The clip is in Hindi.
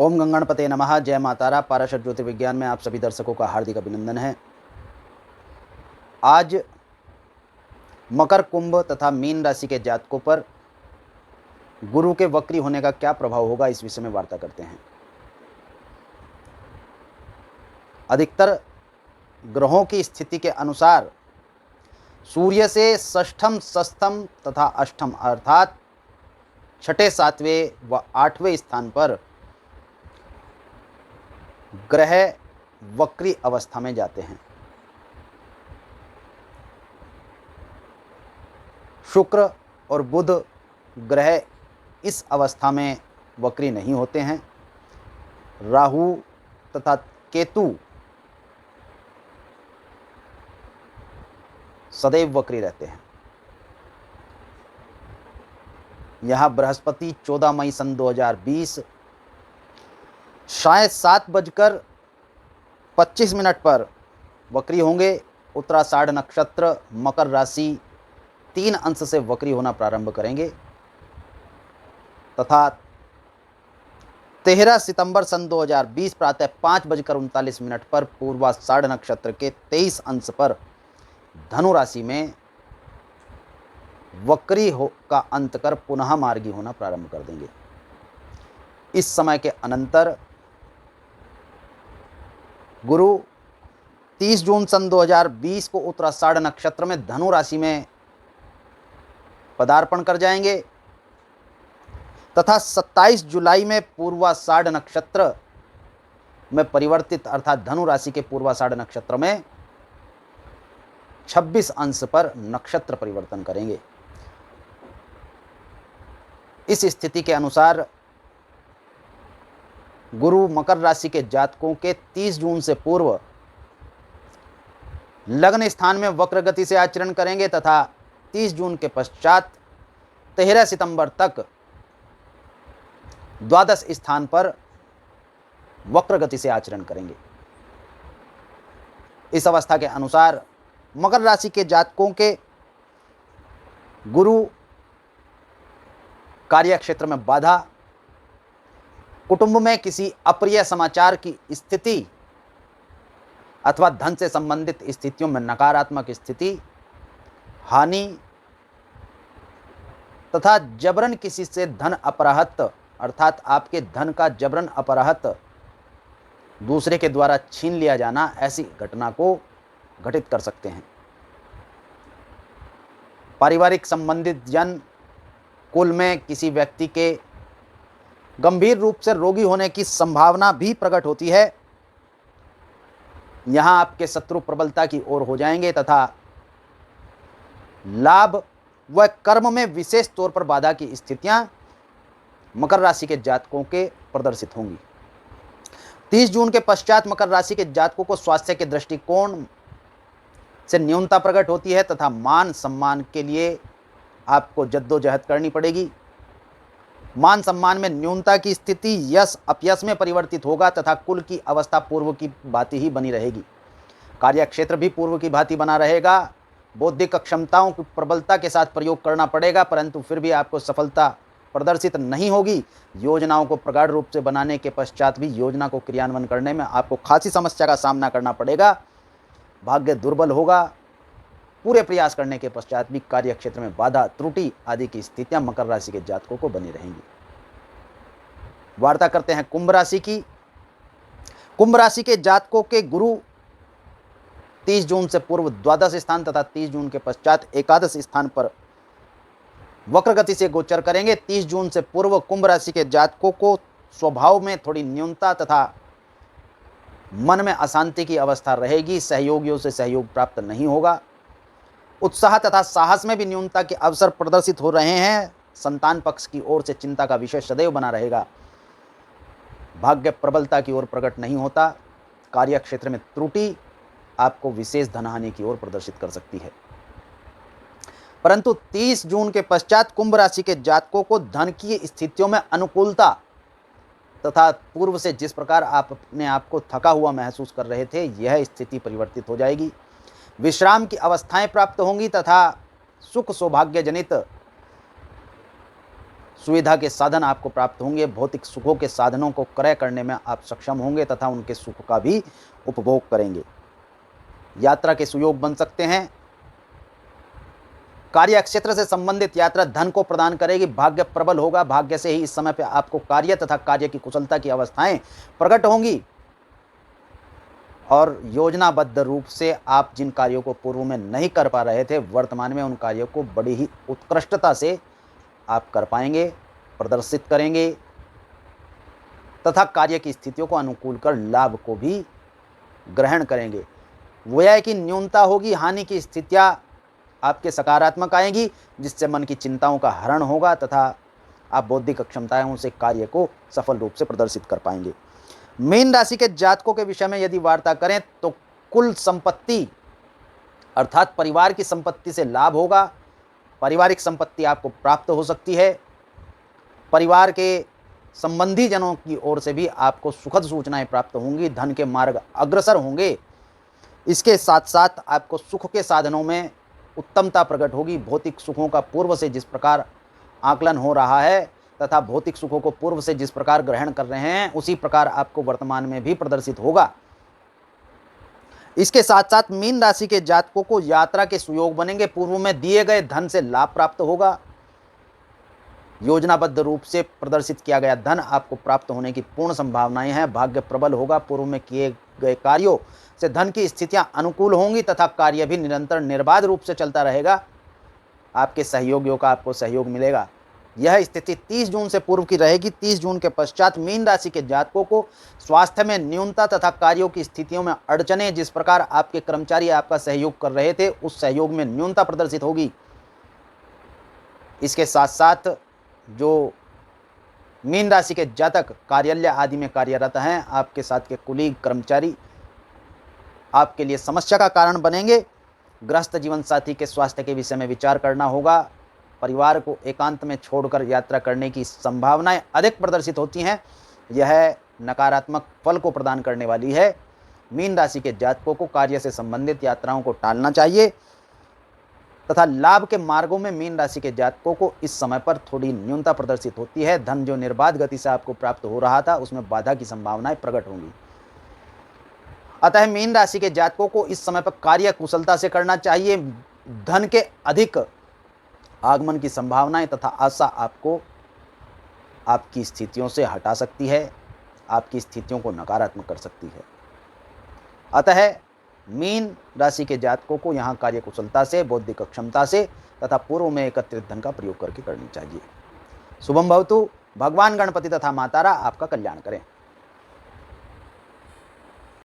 ओम गंगणपते नमः। जय मातारा। पाराशर ज्योतिर्विज्ञान में आप सभी दर्शकों का हार्दिक अभिनंदन है। आज मकर, कुंभ तथा मीन राशि के जातकों पर गुरु के वक्री होने का क्या प्रभाव होगा, इस विषय में वार्ता करते हैं। अधिकतर ग्रहों की स्थिति के अनुसार सूर्य से षष्ठम, सप्तम तथा अष्टम अर्थात छठे, सातवें व आठवें स्थान पर ग्रह वक्री अवस्था में जाते हैं। शुक्र और बुध ग्रह इस अवस्था में वक्री नहीं होते हैं। राहु तथा केतु सदैव वक्री रहते हैं। यहाँ बृहस्पति 14 मई सन 2020 शायद 7:25 पर वक्री होंगे। उत्तराषाढ़ नक्षत्र, मकर राशि 3 अंश से वक्री होना प्रारंभ करेंगे तथा 13 सितंबर सन 2020 प्रातः 5:39 पर पूर्वाषाढ़ नक्षत्र के 23 अंश पर धनु राशि में वक्री का अंत कर पुनः मार्गी होना प्रारंभ कर देंगे। इस समय के अनंतर गुरु 30 जून सन 2020 को उत्तराषाढ़ नक्षत्र में धनु राशि में पदार्पण कर जाएंगे तथा 27 जुलाई में पूर्वाषाढ़ नक्षत्र में परिवर्तित अर्थात धनु राशि के पूर्वाषाढ़ नक्षत्र में 26 अंश पर नक्षत्र परिवर्तन करेंगे। इस स्थिति के अनुसार गुरु मकर राशि के जातकों के 30 जून से पूर्व लग्न स्थान में वक्र गति से आचरण करेंगे तथा 30 जून के पश्चात 13 सितंबर तक द्वादश स्थान पर वक्र गति से आचरण करेंगे। इस अवस्था के अनुसार मकर राशि के जातकों के गुरु कार्य क्षेत्र में बाधा, कुटुंब में किसी अप्रिय समाचार की स्थिति अथवा धन से संबंधित स्थितियों में नकारात्मक स्थिति, हानि तथा जबरन किसी से धन अपहृत अर्थात आपके धन का जबरन अपहृत दूसरे के द्वारा छीन लिया जाना, ऐसी घटना को घटित कर सकते हैं। पारिवारिक संबंधित जन, कुल में किसी व्यक्ति के गंभीर रूप से रोगी होने की संभावना भी प्रकट होती है। यहां आपके शत्रु प्रबलता की ओर हो जाएंगे तथा लाभ व कर्म में विशेष तौर पर बाधा की स्थितियां मकर राशि के जातकों के प्रदर्शित होंगी। 30 जून के पश्चात मकर राशि के जातकों को स्वास्थ्य के दृष्टिकोण से न्यूनता प्रकट होती है तथा मान सम्मान के लिए आपको जद्दोजहद करनी पड़ेगी। मान सम्मान में न्यूनता की स्थिति यश अपयश में परिवर्तित होगा तथा कुल की अवस्था पूर्व की भांति ही बनी रहेगी। कार्य क्षेत्र भी पूर्व की भांति बना रहेगा। बौद्धिक क्षमताओं की प्रबलता के साथ प्रयोग करना पड़ेगा, परंतु फिर भी आपको सफलता प्रदर्शित नहीं होगी। योजनाओं को प्रगाढ़ रूप से बनाने के पश्चात भी योजना को क्रियान्वयन करने में आपको खासी समस्या का सामना करना पड़ेगा। भाग्य दुर्बल होगा। पूरे प्रयास करने के पश्चात भी कार्य क्षेत्र में बाधा, त्रुटि आदि की स्थितियां मकर राशि के जातकों को बनी रहेंगी। वार्ता करते हैं कुंभ राशि की। कुंभ राशि के जातकों के गुरु 30 जून से पूर्व द्वादश स्थान तथा 30 जून के पश्चात एकादश स्थान पर वक्र गति से गोचर करेंगे। 30 जून से पूर्व कुंभ राशि के जातकों को स्वभाव में थोड़ी न्यूनता तथा मन में अशांति की अवस्था रहेगी। सहयोगियों से सहयोग प्राप्त नहीं होगा। उत्साह तथा साहस में भी न्यूनता के अवसर प्रदर्शित हो रहे हैं। संतान पक्ष की ओर से चिंता का विषय सदैव बना रहेगा। भाग्य प्रबलता की ओर प्रकट नहीं होता। कार्य क्षेत्र में त्रुटि आपको विशेष धनहानि की ओर प्रदर्शित कर सकती है। परंतु 30 जून के पश्चात कुंभ राशि के जातकों को धन की स्थितियों में अनुकूलता तथा पूर्व से जिस प्रकार आप अपने आप को थका हुआ महसूस कर रहे थे, यह स्थिति परिवर्तित हो जाएगी। विश्राम की अवस्थाएं प्राप्त होंगी तथा सुख सौभाग्य जनित सुविधा के साधन आपको प्राप्त होंगे, भौतिक सुखों के साधनों को क्रय करने में आप सक्षम होंगे तथा उनके सुख का भी उपभोग करेंगे। यात्रा के सुयोग बन सकते हैं। कार्य क्षेत्र से संबंधित यात्रा धन को प्रदान करेगी, भाग्य प्रबल होगा। भाग्य से ही इस समय पे आपको कार्य तथा कार्य की कुशलता की अवस्थाएं प्रकट होंगी और योजनाबद्ध रूप से आप जिन कार्यों को पूर्व में नहीं कर पा रहे थे, वर्तमान में उन कार्यों को बड़ी ही उत्कृष्टता से आप कर पाएंगे, प्रदर्शित करेंगे तथा कार्य की स्थितियों को अनुकूल कर लाभ को भी ग्रहण करेंगे। व्यय की न्यूनता होगी, हानि की स्थितियां आपके सकारात्मक आएंगी, जिससे मन की चिंताओं का हरण होगा तथा आप बौद्धिक क्षमताओं से कार्य को सफल रूप से प्रदर्शित कर पाएंगे। मीन राशि के जातकों के विषय में यदि वार्ता करें तो कुल संपत्ति अर्थात परिवार की संपत्ति से लाभ होगा। पारिवारिक संपत्ति आपको प्राप्त हो सकती है। परिवार के संबंधी जनों की ओर से भी आपको सुखद सूचनाएं प्राप्त होंगी। धन के मार्ग अग्रसर होंगे। इसके साथ साथ आपको सुख के साधनों में उत्तमता प्रकट होगी। भौतिक सुखों का पूर्व से जिस प्रकार आकलन हो रहा है तथा भौतिक सुखों को पूर्व से जिस प्रकार ग्रहण कर रहे हैं, उसी प्रकार आपको वर्तमान में भी प्रदर्शित होगा। इसके साथ साथ मीन राशि के जातकों को यात्रा के सुयोग बनेंगे। पूर्व में दिए गए धन से लाभ प्राप्त होगा। योजनाबद्ध रूप से प्रदर्शित किया गया धन आपको प्राप्त होने की पूर्ण संभावनाएं हैं। भाग्य प्रबल होगा। पूर्व में किए गए कार्यों से धन की स्थितियां अनुकूल होंगी तथा कार्य भी निरंतर निर्बाध रूप से चलता रहेगा। आपके सहयोगियों का आपको सहयोग मिलेगा। यह स्थिति 30 जून से पूर्व की रहेगी। 30 जून के पश्चात मीन राशि के जातकों को स्वास्थ्य में न्यूनता तथा कार्यों की स्थितियों में अड़चने, जिस प्रकार आपके कर्मचारी आपका सहयोग कर रहे थे, उस सहयोग में न्यूनता प्रदर्शित होगी। इसके साथ साथ जो मीन राशि के जातक कार्यालय आदि में कार्यरत हैं, आपके साथ के कुलीग कर्मचारी आपके लिए समस्या का कारण बनेंगे। गृहस्थ जीवन साथी के स्वास्थ्य के विषय में विचार करना होगा। परिवार को एकांत में छोड़कर यात्रा करने की संभावनाएं अधिक प्रदर्शित होती हैं। यह नकारात्मक फल को प्रदान करने वाली है। मीन राशि के जातकों को कार्य से संबंधित यात्राओं को टालना चाहिए तथा लाभ के मार्गों में मीन राशि के जातकों को इस समय पर थोड़ी न्यूनता प्रदर्शित होती है। धन जो निर्बाध गति से आपको प्राप्त हो रहा था, उसमें बाधा की संभावनाएं प्रकट होंगी। अतः मीन राशि के जातकों को इस समय पर कार्य कुशलता से करना चाहिए। धन के अधिक आगमन की संभावनाएं तथा आशा आपको आपकी स्थितियों से हटा सकती है, आपकी स्थितियों को नकारात्मक कर सकती है। अतः मीन राशि के जातकों को यहाँ कार्य कुशलता से, बौद्धिक क्षमता से तथा पूर्व में एकत्रित धन का प्रयोग करके करनी चाहिए। शुभम भवतु। भगवान गणपति तथा मातारा आपका कल्याण करें।